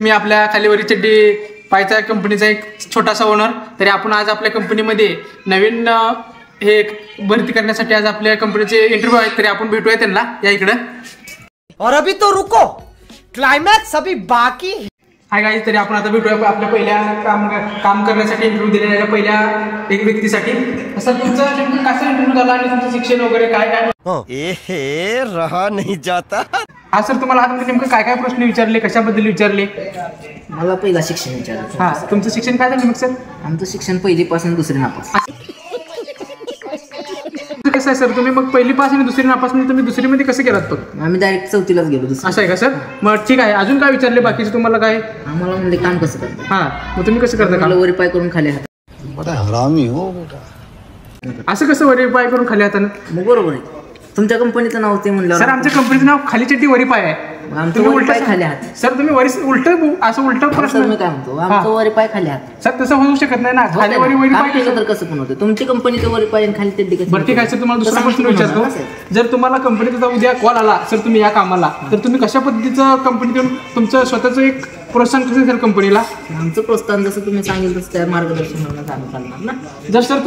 मी आपल्या खालीवरी चड्डी पायचा कंपनीचा एक छोटासा ओनर. तरी आपण आज आपल्या कंपनीमध्ये नवीन हे भरती करण्यासाठी आज आपल्या कंपनीचे इंटरव्ह्यू आहेत. तरी आपण भेटूया त्यांना या इकडं. और अभी तो रुको, क्लाइमॅक्स अभी बाकी. हाय गाईज, तरी आपण आता भेटूया आपल्या पहिल्या काम करण्यासाठी इंटरव्ह्यू दिलेल्या पहिल्या एक व्यक्तीसाठी. सर तुमचं नेमकं कसं इंटरव्ह्यू झाला आणि तुमचं शिक्षण वगैरे काय काय रहा नाही जाता. हा सर, तुम्हाला आज नेमकं काय काय प्रश्न विचारले, कशाबद्दल विचारले? मला पहिला शिक्षण विचारलं. हा, तुमचं शिक्षण काय झालं मग सर? आमचं शिक्षण पहिलीपासून दुसरी नापास. कसं आहे सर, तुम्ही मग पहिली पास आणि दुसरी नापास म्हणजे तुम्ही दुसरीमध्ये कसं केलात? पण आम्ही डायरेक्ट चौथीलाच गेलो. असं आहे का सर? मग ठीक आहे, अजून काय विचारले बाकीचे तुम्हाला? काय आम्हाला म्हणले काम कसं करतात. हा, मग तुम्ही कसं करता काम? वरी पाय करून खाली हात. बड़ा हरामी हो बेटा. असं कसं वरी पाय करून खाली हातानं? मग बरोबर आहे. तुमच्या कंपनीचं नाव ते म्हणलं. सर आमच्या कंपनीचं नाव खाली चड्डी वरी पाय आहे. आमचं वरी पाय खाली हात. सर तुम्ही वरी उलट असं उलट प्रश्न. मी काय म्हणतो, आमचं वरी पाय खाली हात. सर तसं होऊ शकत नाही ना. खाली वरी पाय तर कसं पण होतं. तुमची कंपनीचं वरी पाय आणि खाली चड्डी कसं? बरं ठीक आहे सर, तुम्हाला दुसरा प्रश्न विचारतो. जर तुम्हाला कंपनीचा उद्या कॉल आला सर तुम्ही या कामाला, तर तुम्ही कशा पद्धतीचं कंपनीतून तुमचं स्वतःचं एक प्रोत्साहन कसं असेल कंपनीला? आमचं प्रोत्साहन जसं तुम्ही सांगेल तसं त्या मार्गदर्शनाला चालणार ना. जर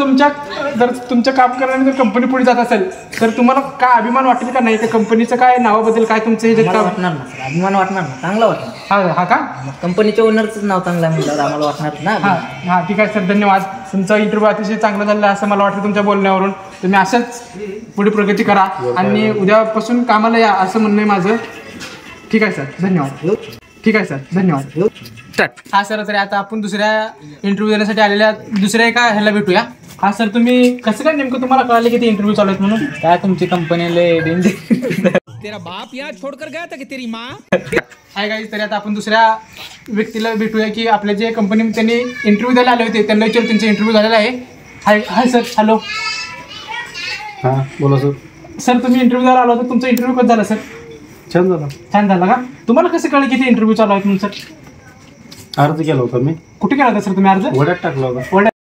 तुमच्या काम करण्याने जर कंपनी पुढे जात असेल तर तुम्हाला काय अभिमान वाटेल का नाही? त्या कंपनीचं काय नावाबद्दल काय तुमचं हे वाटणार ना सर? अभिमान वाटणार ना, चांगला वाटणार. हा का? कंपनीच्या ओनरचं नाव चांगलं आहे म्हटल्यावर आम्हाला वाटणार ना. हा ठीक आहे सर, धन्यवाद. तुमचा इंटरव्ह्यू अतिशय चांगला झाला असं मला वाटतं तुमच्या बोलण्यावरून. तुम्ही असंच पुढे प्रगती करा आणि उद्यापासून कामाला या असं म्हणणं आहे माझं. ठीक आहे सर, धन्यवाद. ठीक आहे सर, धन्यवाद. हा सर, तरी आता आपण दुसऱ्या इंटरव्ह्यू देण्यासाठी आलेल्या दुसऱ्या एका ह्याला भेटूया. हा सर, तुम्ही कसं काय नेमकं तुम्हाला कळाले की ते इंटरव्ह्यू चालू आहेत म्हणून? काय तुमची कंपनीला तेरा बाप या छोडकर गया था की तेरी माँ. हाय गाईज, तरी आता आपण दुसऱ्या व्यक्तीला भेटूया की आपल्या जे कंपनी त्यांनी इंटरव्ह्यू द्यायला आले होते त्यांना विचारू त्यांचा इंटरव्ह्यू झालेला आहे. हाय हाय सर, हॅलो. हां बोला सर. सर तुम्ही इंटरव्ह्यू द्यायला आलो होतो, तुमचा इंटरव्ह्यू कसं झाला सर? छान झाला. छान झाला का? तुम्हाला कसं कळलं की ते इंटरव्ह्यू चालू आहे तुमचं? अर्ज केला होता मी. कुठे केला होता सर तुम्ही अर्ज? वड्यात टाकला होता. वड्यात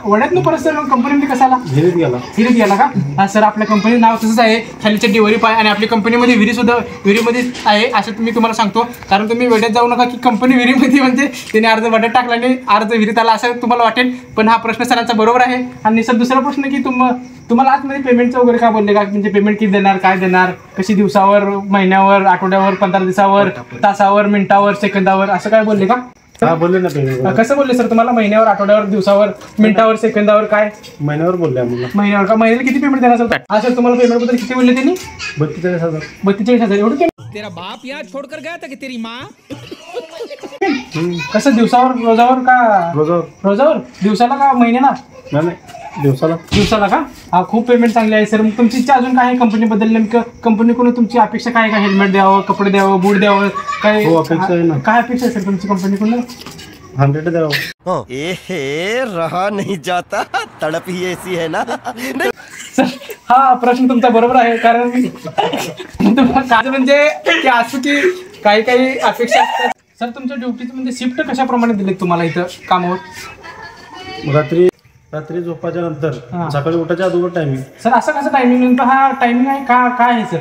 वड्यातनं परत सर कंपनीमध्ये कसाला हिरीत गेला का? हा सर, आपल्या कंपनीचं नाव तसंच आहे, खाली चड्डी वरी पाय. आणि आपल्या कंपनीमध्ये विहिरीमध्ये आहे असं मी तुम्हाला सांगतो. कारण तुम्ही वेड्यात जाऊ नका की कंपनी विहिरीमध्ये म्हणजे त्याने अर्ज वड्यात टाकला आणि अर्ज विहिरीत आला असं तुम्हाला वाटेल. पण हा प्रश्न सरांचा बरोबर आहे. आणि सर दुसरा प्रश्न की तुम्हाला आतमध्ये पेमेंटचं वगैरे काय बोलले का? म्हणजे पेमेंट किती देणार, काय देणार, कशी दिवसावर, महिन्यावर, आठवड्यावर, 15 दिवसावर, तासावर, मिनिटावर, सेकंदावर असं काय बोलले का? बोलले ना पेमेंट. कसं बोलले सर तुम्हाला? महिन्यावर, आठवड्यावर, दिवसावर, मिनिटावर, सेकंदावर, काय? महिन्यावर बोलले आम्हाला. महिन्यावर का? महिन्याला किती पेमेंट देणार सर? हा सर, तुम्हाला पेमेंट बद्दल किती बोलले त्यांनी? 42,000. 42,000 एवढं केलं? तेरा बाप या छोडकर गया था की तेरी माँ. कसं दिवसावर, रोजावर का? रोजावर. दिवसाला का महिन्याला? नाही दिवसाला का? हा, खूप पेमेंट चांगली आहे सर. मग तुमची इच्छा अजून काय आहे कंपनीबद्दल? नेमकं कंपनीकडून तुमची अपेक्षा काय आहे का? हेल्मेट द्यावं, कपडे द्यावं, बूट द्यावं, काय अपेक्षा आहे ना? काय अपेक्षा आहे सर तुमची कंपनीकडून? 100 द्यावं. रहा नहीं जाता, तड़प ही ऐसी है ना. सर हा प्रश्न तुमचा बरोबर आहे. कारण तुम्हाला म्हणजे की असं की काही अपेक्षा असतात सर. तुमच्या ड्युटीचं म्हणजे शिफ्ट कशाप्रमाणे दिले तुम्हाला इथं कामावर? रात्री झोपाच्या नंतर सकाळी उठायच्या अगोदर टायमिंग. सर असं कसं टायमिंग? नेमकं हा टायमिंग आहे का? काय आहे सर?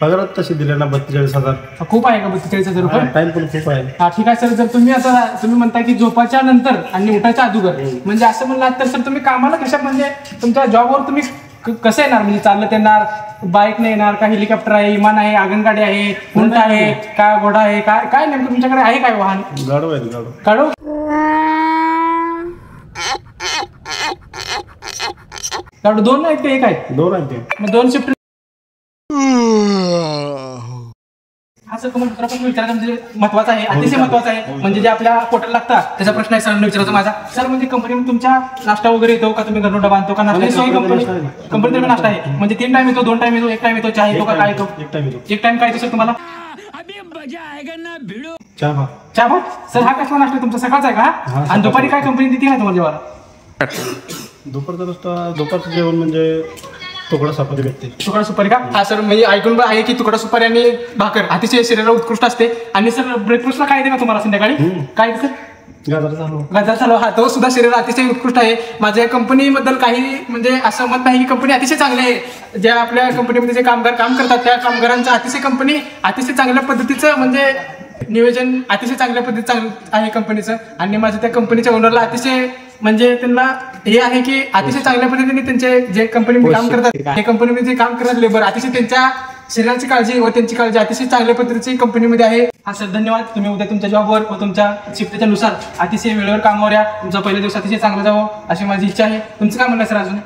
पगारात तशी दिले ना 42,000. खूप आहे का 42,000 रुपये? टाइम पण खूप आहे. हा ठीक आहे सर. जर तुम्ही म्हणता की झोपाच्या नंतर आणि उठायच्या अगोदर म्हणजे असं म्हणलात तर सर तुम्ही कामाला कशा म्हणजे तुमच्या जॉबवर तुम्ही कसं येणार? म्हणजे चालत येणार, बाईकने येणार का? हेलिकॉप्टर आहे, विमान आहे, आगनगाडी आहे, उंट आहे का, घोडा आहे, काय नेमकं तुमच्याकडे आहे काय वाहन? गाडो आहे. गाडो दोन आहेत का एक आहेत? दोन आहेत. मग 2 शिफ्ट. हा सर, तुम्हाला दुसरा प्रश्न विचारायचा म्हणजे महत्वाचा आहे, अतिशय महत्वाचा आहे. म्हणजे जे आपल्या पोटाला लागतात त्याचा प्रश्न आहे सरांना विचारायचा माझा. सर म्हणजे कंपनीमध्ये तुमच्या नाश्ता वगैरे येतो का? तुम्ही घरून डबा आणतो का? नाश्ता कंपनीतर्फे नाश्ता आहे म्हणजे 3 टाइम येतो, 2 टाइम येतो, 1 टाइम येतो, चहा येतो का? काय येतो? एक टाइम काय येतो सर तुम्हाला? चहा भात. सर हा कसला नाश्ता तुमचा? सकाळचा आहे का? आणि दुपारी काय कंपनी देते ना तुम्हाला जेवायला? दुपारचं जेवण म्हणजे तुकडा सुपारी भेटते. तुकडा सुपारी का? हा सर, म्हणजे ऐकून आहे की तुकडा सुपारी आणि भाकर अतिशय शरीराला उत्कृष्ट असते. आणि सर ब्रेकफास्टला काय येते का तुम्हाला संध्याकाळी? काय सर? गजर चालू हा तो सुद्धा शरीर अतिशय उत्कृष्ट आहे. माझ्या कंपनीबद्दल काही म्हणजे असं मत नाही की कंपनी अतिशय चांगली आहे. ज्या आपल्या कंपनीमध्ये जे कामगार काम करतात त्या कामगारांचं अतिशय कंपनी अतिशय चांगल्या पद्धतीचं म्हणजे नियोजन अतिशय चांगल्या पद्धतीचं आहे कंपनीचं. आणि माझ्या त्या कंपनीच्या ओनरला अतिशय म्हणजे त्यांना हे आहे की अतिशय चांगल्या पद्धतीने त्यांचे जे कंपनीमध्ये काम करतात, हे कंपनीमध्ये जे काम करतात लेबर अतिशय त्यांच्या शरीराची काळजी व त्यांची काळजी अतिशय चांगल्या पद्धतीची कंपनीमध्ये आहे. हा सर धन्यवाद. तुम्ही उद्या तुमच्या जॉबवर व तुमच्या शिफ्टच्या नुसार अतिशय वेळेवर कामावर या. तुमचा पहिल्या दिवस अतिशय चांगला जावं अशी माझी इच्छा आहे. तुमचं काय म्हणणं आहे सर? अजून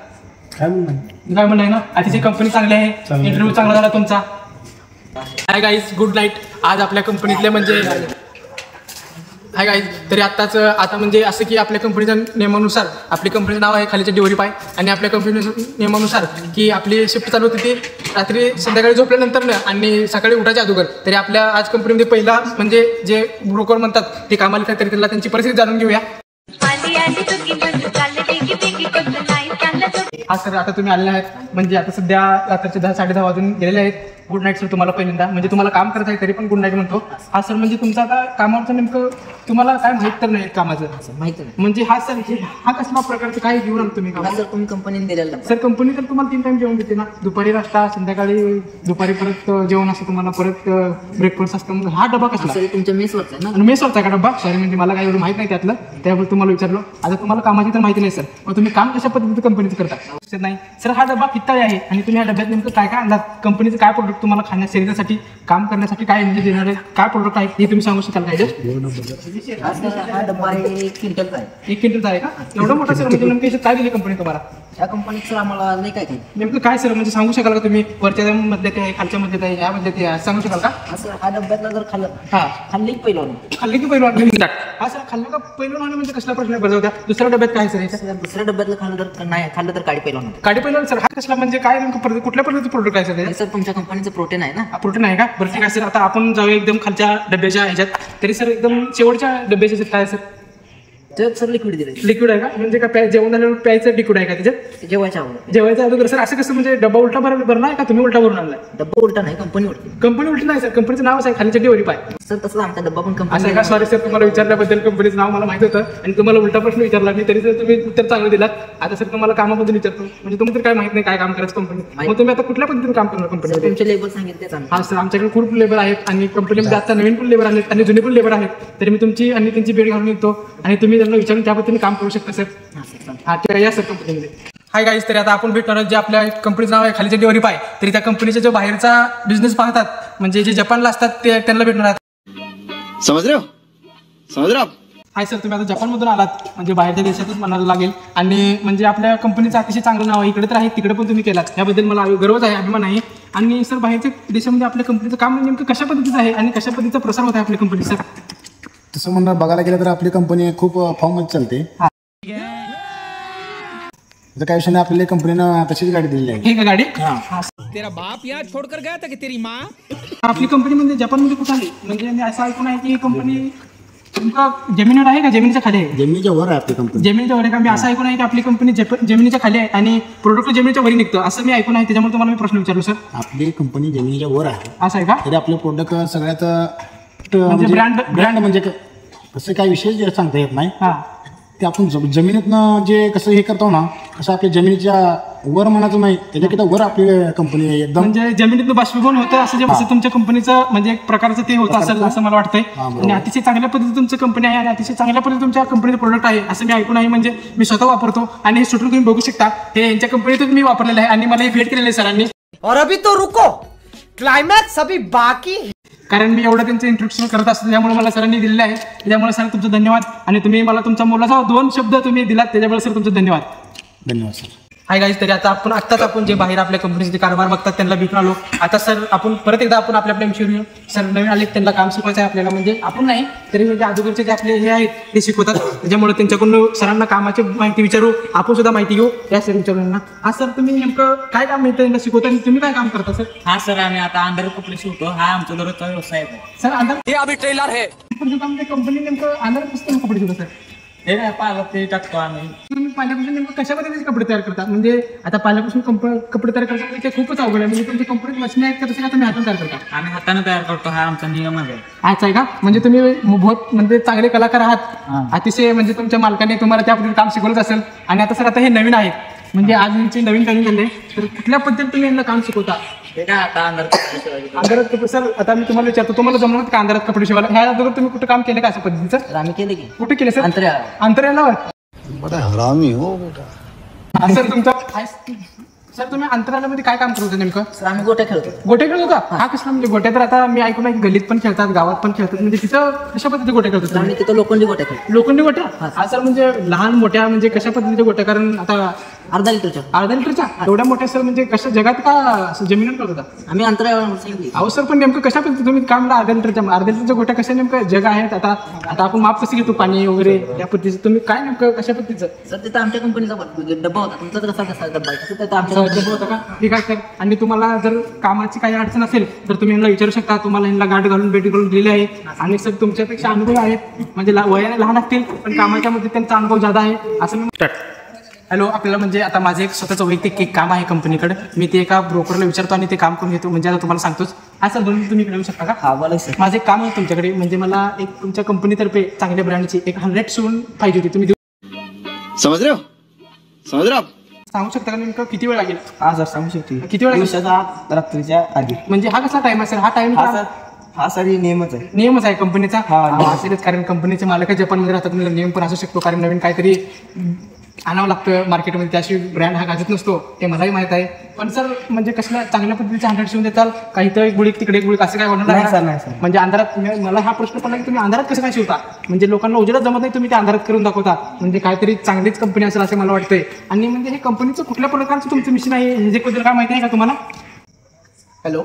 काय म्हणणं आहे ना? अतिशय कंपनी चांगली आहे, इंटरव्ह्यू चांगला झाला तुमचा. Hi guys, good night. आज आपल्या कंपनीतले म्हणजे हाय गाईज, तरी आता म्हणजे असं की आपल्या कंपनीच्या नियमानुसार आपली कंपनीचं नाव आहे खालीच्या डिवरी पाय. आणि आपल्या कंपनीच्या नियमानुसार की आपली शिफ्ट चालू होती ती रात्री संध्याकाळी झोपल्यानंतर आणि सकाळी उठायच्या अगोदर. तरी आपल्या आज कंपनीमध्ये पहिला म्हणजे जे ब्रोकर म्हणतात ते कामाला येतात, तरी त्यांना त्यांची परिस्थिती जाणून घेऊया. हा सर, आता तुम्ही आलेले आहेत म्हणजे आता सध्या रात्रीचे 10-10:30 वाजून गेलेले आहेत. गुड नाईट सर तुम्हाला पहिल्यांदा. म्हणजे तुम्हाला काम करत आहे तरी पण गुड नाईट म्हणतो. हा सर, म्हणजे तुमचं आता कामावरचं नेमकं तुम्हाला काय माहीत तर नाही कामाचं माहिती नाही म्हणजे हा सर हा कसला प्रकारचं काय घेऊन आलो तुम्ही हा सर तुम्ही कंपनीने दिलेला सर? कंपनी तर तुम्हाला 3 टाइम जेवण देते ना, दुपारी नाश्ता, संध्याकाळी दुपारी परत जेवण असतं तुम्हाला, परत ब्रेकफास्ट असतं. मग हा डबा कसला? सर तुमच्या मेसवरचा आहे ना? आणि मेसवरचा का डबा? सॉरी, म्हणजे मला काही एवढं माहित नाही त्यातलं, त्यामुळे तुम्हाला विचारलो. आता तुम्हाला कामाची तर माहिती नाही सर, मग तुम्ही काम कशा पद्धतीचं कंपनीचं करता? नाही सर, हा डबा किती आहे आणि तुम्ही या डब्यात नेमकं काय काय आणलात? कंपनीचं काय प्रोडक्ट तुम्हाला खाण्यास शरीरासाठी काम करण्यासाठी काय म्हणजे देणारे काय प्रोडक्ट आहे हे तुम्ही सांगू शकाल काय? हा डब्बा आहे 1 क्विंटलचा आहे. 1 क्विंटलचा आहे का? एवढं मोठा सर, म्हणजे नेमकं काय दिली कंपनी तुम्हाला? या कंपनीत सर आम्हाला नाही काय नेमकं काय सर म्हणजे सांगू शकाल का तुम्ही? वरच्या मधल्या ते आहे, खालच्या मधल्या आहे, या मधल्या ते आहे, सांगू शकाल का? असं हा डब्यातला जर खाल्लं हा खाल्ली पहिलं खाल्ली की पहिलं हा सर, खाल्लं का पहिलं म्हणजे कसला प्रश्न बजावता? दुसऱ्या डब्यात काय सर? सर दुसऱ्या डब्यातलं खाल्लं तर काडी पहिलं काडी पहिलं सर. हा कसला म्हणजे काय नेमकं कुठल्या पद्धतीचं प्रोडक्ट आहे सर? सर तुमच्या कंपनीचं प्रोटीन आहे ना? प्रोटीन आहे का? बरं ठीक आहे सर. आता आपण जाऊया एकदम खालच्या डब्याच्या ह्याच्यात. तरी सर एकदम शेवटच्या डब्याच्या ह्याच्यात काय सर? त्यात सर लिक्विड दिले. लिक्विड आहे का? म्हणजे काय जेवण झाल्यावर प्यायचं लिक्विड आहे का त्याच्यात? जेवायच्या अगोदर. जेवायचं अगोदर सर. असं कसं म्हणजे डब्बा उलटा भरला आहे का तुम्ही उलटा भरून आणलाय? डब्बा उलटा नाही, कंपनी उलटी. कंपनी उलटी नाही सर, कंपनीचं नावच आहे खालीच्या डिवरी पाय. सर तसं आमचा डब्बा पण असं कंपनी आहे का? सॉरी सर, तुम्हाला विचारल्याबद्दल कंपनीचं नाव मला माहित होतं आणि तुम्हाला उलटा प्रश्न विचारला नाही तरी सर तुम्ही उत्तर चांगलं दिलात. आता सर तुम्हाला कामाबद्दल विचारतो, म्हणजे तुम्ही तर काय माहित नाही काय काम करायचं कंपनीत, मग तुम्ही आता कुठल्या पद्धतीने काम करणार कंपनीमध्ये? तुमचे लेबर सांगितले आम्ही. हा सर, आमच्याकडे खूप लेबर आहेत आणि कंपनीमध्ये आता नवीन पण लेबर आहेत आणि जुने पण लेबर आहेत. तरी मी तुमची आणि त्यांची भेट घालून येतो आणि तुम्ही त्यांना विचारून त्या पद्धतीने काम करू शकता सर. हा ठीक आहे, या सर कंपनीमध्ये. हाय गाईज, तरी आता आपण भेटणार जे आपल्या कंपनीचं नाव आहे खालीच्या डिवरी पाय. तरी त्या कंपनीचा जो बाहेरचा बिझनेस पाहतात म्हणजे जे जपानला असतात ते त्यांना भेटणार आहेत. समझ रहे हो? हाय सर, तुम्ही आता जपानमधून आलात म्हणजे बाहेरच्या देशातच म्हणायला लागेल. आणि म्हणजे आपल्या कंपनीचं अतिशय चांगलं नाव आहे, इकडे तर आहे तिकडे पण तुम्ही केलात, याबद्दल मला गर्वच आहे, अभिमान आहे. आणि सर बाहेरच्या देशामध्ये आपल्या कंपनीचं काम नेमकं कशा पद्धतीचं आहे आणि कशा पद्धतीचा प्रसार होत आहे आपल्या कंपनी सर? तसं म्हणणं बघायला गेलं तर आपली कंपनी खूप फॉर्ममध्ये चालते. काय विषय नाही, आपल्याला कंपनीनं तशीच गाडी दिलेली आहे. हे का गाडी? तेरा बाप यहाँ छोड़कर गया था कि तेरी माँ? आपली कंपनी म्हणजे जपानमध्ये कुठं आहे? म्हणजे मी असं ऐकून आहे की कंपनी तुमका जमिनीवर आहे का जमिनीच्या खाली आहे? जमिनीच्या वर आहे आपली कंपनी. जमिनीच्या वर आहे का? मी असं ऐकून आहे की आपली कंपनी जमिनीच्या खाली आहे आणि प्रोडक्ट जमिनीच्या वरी निघतं असं मी ऐकून आहे. त्याच्यामुळे तुम्हाला मी प्रश्न विचारलो सर. आपली कंपनी जमिनीच्या वर आहे असं आहे का? तरी आपले प्रोडक्ट सगळ्यात म्हणजे ब्रँड म्हणजे कसं काही विशेष सांगता येत नाही. हा, ते आपण जमिनीतनं जे कसं हे करतो ना, कसं आपल्या जमिनीच्या वर म्हणायचं नाही, त्याच्याकडे वर आपली कंपनी एकदम म्हणजे जमिनीतनं बाष्पीभवन होतं असं जे तुमच्या कंपनीचं म्हणजे एक प्रकारचं ते होतं असेल असं मला वाटतंय. आणि अतिशय चांगल्या पद्धतीने तुमची कंपनी आहे आणि अतिशय चांगल्या पद्धतीने तुमच्या कंपनीचं प्रोडक्ट आहे असं मी ऐकून आहे. म्हणजे मी स्वतः वापरतो आणि हे सुटून तुम्ही बघू शकता, हे यांच्या कंपनीतून मी वापरलेलं आहे आणि मला हे भेट केलेलं आहे सरांनी. और अभी तो रुको, क्लाइमैक्स अभी बाकी है. कारण मी एवढं त्यांचं इंट्रोडक्शन करत असतो त्यामुळे मला सरांनी दिलेलं आहे. त्यामुळे सर तुमचं धन्यवाद आणि तुम्ही मला तुमचा मोलाचा 2 शब्द तुम्ही दिलात त्याच्यामुळे सर तुमचं धन्यवाद. धन्यवाद सर. हाय गाईज, तरी आता आत्ताच आपण जे बाहेर आपल्या कंपनीचे कारभार बघतात त्यांना भेटून आलो. आता सर आपण परत एकदा आपण आपल्या विषयी सर नवीन आले त्यांना काम शिकवायचं आहे आपल्याला. म्हणजे आपण नाही तरी म्हणजे अगोदरचे जे आपले हे आहेत ते शिकवतात, त्याच्यामुळे त्यांच्याकडून सरांना कामाची माहिती विचारू, आपण सुद्धा माहिती घेऊ या सर विचारून. हा सर, तुम्ही नेमकं काय काम मिळतं त्यांना शिकवता आणि तुम्ही काय काम करता सर? हा सर, आम्ही आता अंडर कपडे शिवतो. हा आमचा दररोजचा व्यवसाय आहे सर अंधार ये अभी ट्रेलर है. कंपनी नेमकं अंधार पुस्तक कपडे शिकवतो सर? हे काय पाहिलं ते टाकतो आम्ही. तुम्ही पाल्यापासून नेमकं कशा पद्धतीचे कपडे तयार करता? म्हणजे आता पाल्यापासून कपडे तयार करता ते खूपच अवघड आहे. म्हणजे तुमची कंपनीत मशीन आहेत का तसं का तुम्ही हाताने तयार करता? आम्ही हाताने तयार करतो, हा आमचा नियमच आहे. अच्छा आहे का? म्हणजे तुम्ही बहुत म्हणजे चांगले कलाकार आहात अतिशय. म्हणजे तुमच्या मालकाने तुम्हाला त्या पद्धतीने काम शिकवलंच असेल. आणि आता सर आता हे नवीन आहे म्हणजे आज यांची नवीन ट्रेनिंग झाली तर कुठल्या पद्धतीने तुम्ही यांना काम शिकवता? ते काय आता अंधारात कपडे सर आता मी तुम्हाला विचारतो तुम्हाला जमणार का अंधारात कपडे शिवायला? ह्या अगोदर तुम्ही कुठं काम केलं का अशा पद्धतीचं? आम्ही केले की कुठे केलं सर? अंतराळावर. सर तुमचा सर तुम्ही अंतराळामध्ये काय काम करत होता नेमकं? सर आम्ही गोट्या खेळतो. गोटे खेळत होता? हा कसला म्हणजे गोट्या तर आता मी ऐकून आहे गल्लीत पण खेळतात गावात पण खेळतात. म्हणजे तिथं कशा पद्धतीचे गोटे खेळत होता? आम्ही तिथं लोखंडी गोट्या खेळतो. लोखंडी गोट्या? हा सर म्हणजे लहान मोठ्या म्हणजे कशा पद्धतीच्या गोट्या? कारण आता अर्धा लिटरच्या अर्धा लिटरच्या एवढ्या मोठ्या सर म्हणजे कशा जगात का जमिनीवर करत होता? आम्ही अंतराळावर सांगितली. अहो सर पण नेमकं कशा पद्धतीने तुम्ही काम अर्ध्या लिटरच्या गोट्या कशा नेमकं जग आहेत? आता आपण माप कसं घेतो पाणी वगैरे त्या पद्धतीचं तुम्ही काय नेमकं कशा पद्धतीचं? सर तिथं आमच्या कंपनीचा डब्बा होता. तुमचा कसा डब्बा आहे तिथं आमच्या डब्बा होता का? ठीक आहे सर. आणि तुम्हाला जर कामाची काही अडचण असेल तर तुम्ही यांना विचारू शकता. तुम्हाला यांना गाठ घालून भेटी घालून दिलेली आहे. आणि सर तुमच्यापेक्षा अनुभव आहेत म्हणजे वयाने लहान असतील पण कामाच्या मध्ये त्यांचा अनुभव जादा आहे असं मी. हॅलो, आपल्याला म्हणजे आता माझं एक स्वतःचं वैयक्तिक एक काम आहे कंपनीकडे. मी ते एका ब्रोकरला विचारतो आणि ते काम करून घेतो. म्हणजे आता तुम्हाला सांगतोच. हा सर दोन तुम्ही मिळवू शकता का? हा बोला सर. माझं एक काम आहे तुमच्याकडे. म्हणजे मला एक तुमच्या कंपनीतर्फे चांगल्या ब्रँडची एक 100 शिवून पाहिजे होती. तुम्ही समझ रहे हो आप? सांगू शकता का नेमकं किती वेळ लागेल? हा सर सांगू शकते. किती वेळ लागेल? दिवसाचा रात्रीच्या आधी. म्हणजे हा कसा टाइम आहे सर? हा टाइम हा सर हे नियमच आहे. नियमच आहे कंपनीचा? हा, असेलच कारण कंपनीचे मालक जपानमध्ये राहतात. म्हणजे नियम पण असू शकतो कारण नवीन काहीतरी आणावं लागतं मार्केटमध्ये. त्याशिवाय ब्रँड हा गाजत नसतो ते मलाही माहित आहे. पण सर म्हणजे कसल्या चांगल्या पद्धतीचे 100 शिवून देताल का इथं एक गुळीक तिकडे एक गुळीक असं काय होणार नाही सर, नाही सर. म्हणजे अंधारात मला हा प्रश्न पडला की तुम्ही अंधारात कसं काय शिवता? म्हणजे लोकांना उजेडात जमत नाही तुम्ही ते अंधारात करून दाखवता. म्हणजे काहीतरी चांगलीच कंपनी असेल असं मला वाटतंय. आणि म्हणजे हे कंपनीचं कुठल्या प्रकारचं तुमचं मिशन आहे हे बद्दल काय माहिती आहे का तुम्हाला? हॅलो,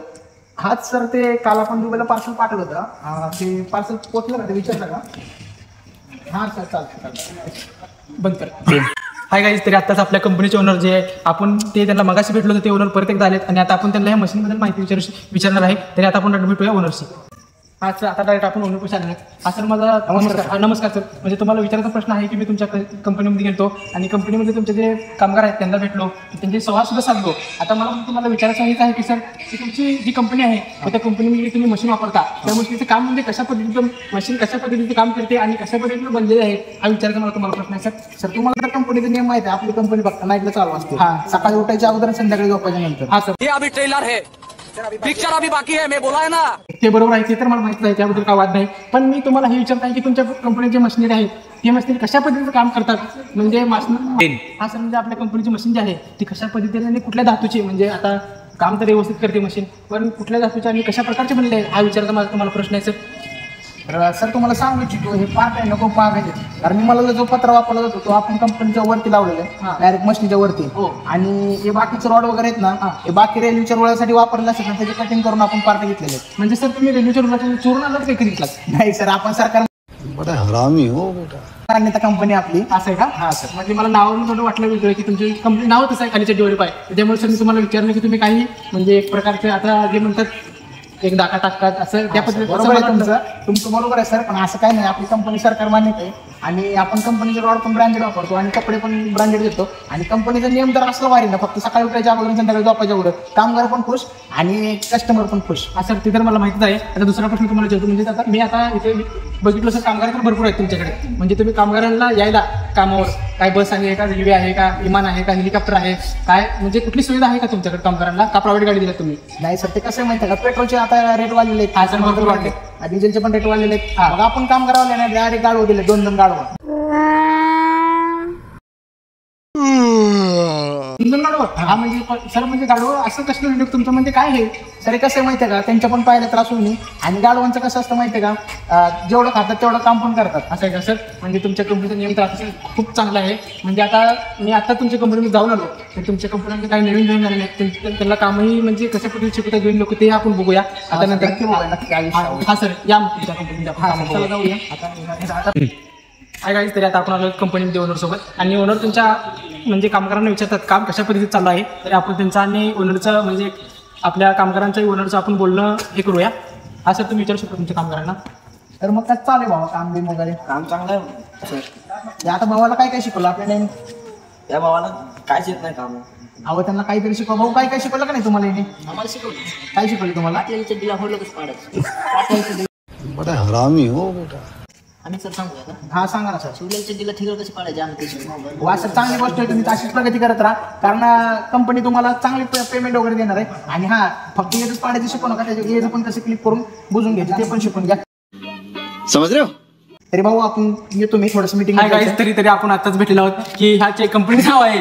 हाच सर ते काल आपण दुबईला पार्सल पाठवलं होतं. ते पार्सल पोचलं का? ते विचारलं का? हां सर चालतं बंद कर. हाय गाईज, तरी आत्ताच आपल्या कंपनीचे ओनर जे आहे आपण ते त्यांना मगाशी भेटलो होतं ते ओनर परत एकदा आलेत आणि आता आपण त्यांना या मशीनबद्दल माहिती विचारणार आहे. तरी आता आपण भेटूया ओनरशी. हां सर, आता डायरेक्ट आपण ओनर पैसे आले. हा सर माझा नमस्कार. नमस्कार सर. म्हणजे तुम्हाला विचारायचा प्रश्न आहे की मी तुमच्या कंपनीमध्ये गेलो आणि कंपनीमध्ये तुमचे जे कामगार आहेत त्यांना भेटलो, त्यांचे संवादसुद्धा साधलो. आता मला तुम्हाला विचारायचं हेच आहे की सर की तुमची जी कंपनी आहे त्या कंपनीमध्ये तुम्ही मशीन वापरता त्या मशीनचं काम म्हणजे कशा पद्धतीचं मशीन कशा पद्धतीचं काम करते आणि कशा पद्धतीनं बनलेले आहे हा विचारायचा मला तुम्हाला प्रश्न आहे सर. सर तुम्हाला तर कंपनीचा नियम माहिती आहे. आपली कंपनी फक्त नाईटला चालू असते. हां, सकाळी उठायच्या अगोदर संध्याकाळी झोपायच्या नंतर. हां सर, ये अभी ट्रेलर है, पिक्चर अभी बाकी है, मैं बोला है ना. ते बरोबर आहे. ते तर मला माहिती आहे, त्याबद्दल काय वाद नाही. पण मी तुम्हाला हे विचारत आहे की तुमच्या कंपनीचे मशिनरी आहेत ते मशिनरी कशा पद्धतीचं काम करतात? म्हणजे हा सर म्हणजे आपल्या कंपनीची मशीन जी आहे ती कशा पद्धतीने आणि कुठल्या धातूची म्हणजे आता काम तर व्यवस्थित करते मशीन पण कुठल्या धातूची आणि कशा प्रकारचे बनले आहे हा विचारायचा माझा तुम्हाला प्रश्न आहे सर. सर तुम्हाला सांगू इच्छितो हे पार्ट आहे नको पार्ट आहे. कारण मी मला जो पत्रा वापरला जातो तो आपण कंपनीच्या वरती लावलेला आहे डायरेक्ट मशीनच्या वरती. आणि हे बाकीचे रॉड वगैरे आहेत ना हे बाकी रेल्वेच्या रुळासाठी वापरले असतात ना त्याची कटिंग करून आपण पार्ट घेतलेले आहेत. म्हणजे सर तुम्ही रेल्वेच्या रुळाच्या चोरून आलात काही घेतला? नाही सर, आपण सरकार कंपनी आपली असं आहे का? हां सर, म्हणजे मला नावावरून थोडं वाटलं वेगळं की तुमची कंपनी नाव तसं आहे खालीच्या डेव्हलप आहे. त्यामुळे सर मी तुम्हाला विचारलं की तुम्ही काही म्हणजे एक प्रकारचे आता जे म्हणतात एक दाखा टाकतात असं त्या पद्धतीने. बरोबर आहे तुमचं बरोबर आहे सर. पण असं काही नाही, आपली कंपनी सरकार मान्य आहे आणि आपण कंपनीचे रॉड पण ब्रँडेड वापरतो आणि कपडे पण ब्रँडेड देतो. आणि कंपनीचा नियम जर असला वारी ना फक्त सकाळी उठायच्या अगोदर संध्याकाळी झोपायच्या अगोदर कामगार पण खुश आणि कस्टमर पण खुश. हा सर, ते तर मला माहितीच आहे. आता दुसरा प्रश्न तुम्हाला विचारतो म्हणजे आता मी आता इथे बघितलं सर कामगार तर भरपूर आहेत तुमच्याकडे. म्हणजे तुम्ही कामगारांना यायला कामावर काय बस आहे का, रेल्वे आहे का, विमान आहे का, हेलिकॉप्टर आहे काय म्हणजे कुठली सुविधा आहे का तुमच्याकडे कामगारांना का प्रायव्हेट गाडी दिली तुम्ही? नाही सर, ते कसं आहे माहिती आहे का पेट्रोलचे आता रेट वाढलेले आहेत. हा सर, भरपूर वाढले. डिझेलचे पण रेट वाढलेले आहेत. मग आपण काम करावं नाही डायरेक्ट गाडवं दिले 2-2 गाडवं. हा म्हणजे सर म्हणजे गाडवं असं कसलं उद्योग तुमचं म्हणजे काय आहे सर? कसं आहे माहिती आहे का त्यांच्या पण पाहायला त्रास होऊ नये आणि गाडवांचं कसं असतं माहिती आहे का जेवढं खातात तेवढं काम पण करतात. असं आहे का सर? म्हणजे तुमच्या कंपनीचा नियम तर अतिशय खूप चांगला आहे. म्हणजे आता मी आता तुमच्या कंपनीमध्ये जाऊन आलो तर तुमच्या कंपनीमध्ये काही नवीन जॉईन झालेले आहेत त्यांना कामही म्हणजे कशा पद्धतीने शिकवतात दोन लोक ते आपण बघूया आता नंतर. हा सर, या तुमच्या कंपनीमध्ये जाऊया आता. काय गाईज, तरी आता आपण आलो कंपनीमध्ये ओनर सोबत आणि ओनर तुमच्या म्हणजे कामगारांना विचारतात काम कशा पद्धतीत चालू आहे. तरी आपण त्यांचं आणि ओनरचं म्हणजे आपल्या कामगारांच्या ओनरचं आपण बोलणं हे करूया. हा सर, तुम्ही विचारू शकता तुमच्या कामगारांना. तर मग काय चालेल भावा काम बिम वगैरे काम चांगलं आहे सर. आता भावाला काय काय शिकवलं आपल्याला त्या भावाला कायच येत नाही काम. अहो त्यांना काहीतरी शिकवा. भाऊ काय काय शिकवलं का नाही तुम्हाला याने? आम्हाला शिकवलं काय शिकवलं तुम्हाला? पाटलाच्या दिला होलं कसं पाडायचं. बड़ा हरामी हो बेटा. आम्ही सर सांगूया का? हा सांगा ना सर. शिवलेच्या दिला ठिकाण कशी पाडायचे आम्ही ते शिकवू. वा सर चांगली गोष्ट आहे. तुम्ही अशीच प्रगती करत राहा कारण कंपनी तुम्हाला चांगली पेमेंट वगैरे देणार आहे. आणि हा फक्त येतच पाडायचं शिकवू नका, त्याच्या येज पण कसं क्लिक करून बुजून घ्यायचे ते पण शिकून घ्या. समझ रहे हो? तरी भाऊ आपण येतो मी थोडंसं मीटिंग. हाय गाईज, तरी आपण आताच भेटलो आहोत की ह्याचे कंपनी नाव आहे.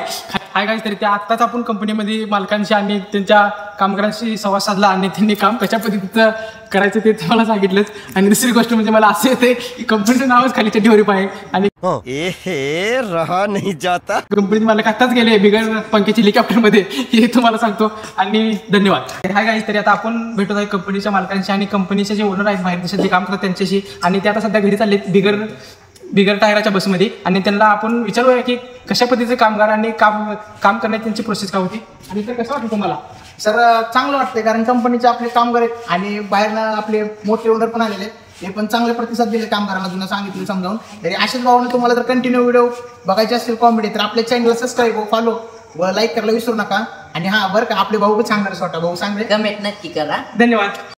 हाय गाईज, तरी त्या आत्ताच आपण कंपनीमध्ये मालकांशी आणि त्यांच्या कामगारांशी संवाद साधला आणि त्यांनी काम कशा पद्धतीचं करायचं ते मला सांगितलंच. आणि दुसरी गोष्ट म्हणजे मला असं येते की कंपनीचं नावच खाली चड्डीवरीप आहे आणि रहा नहीं जाता. कंपनीत मालक आत्ताच गेले बिगर पंख्याची हेलिकॉप्टरमध्ये, हे तुम्हाला सांगतो. आणि धन्यवाद. हाय गाईज, तरी आता आपण भेटत आहे कंपनीच्या मालकांशी आणि कंपनीचे जे ओनर आहेत बाहेर देशात जे काम करतात त्यांच्याशी. आणि ते आता सध्या घरी चाललेत बिगर टायराच्या बसमध्ये. आणि त्यांना आपण विचारूया की कशा पद्धतीचे कामगार आणि काम करण्याची त्यांची प्रोसेस काय होती. आणि तर कसं वाटतं तुम्हाला? सर चांगलं वाटतंय कारण कंपनीचे आपले कामगार आहेत आणि बाहेरनं आपले मोठे ओनर पण आलेले आहेत. ते पण चांगले प्रतिसाद दिले कामगारांना, जुनं सांगितलं समजावून. तरी अशाच भावाने तुम्हाला जर कंटिन्यू व्हिडिओ बघायचे असतील कॉमेडी तर आपल्या चॅनलला सबस्क्राईब फॉलो व लाईक करायला विसरू नका. आणि हा बरं का आपले भाऊ पण सांगणार स्वतः भाऊ सांगले कमेंट नक्की करा. धन्यवाद.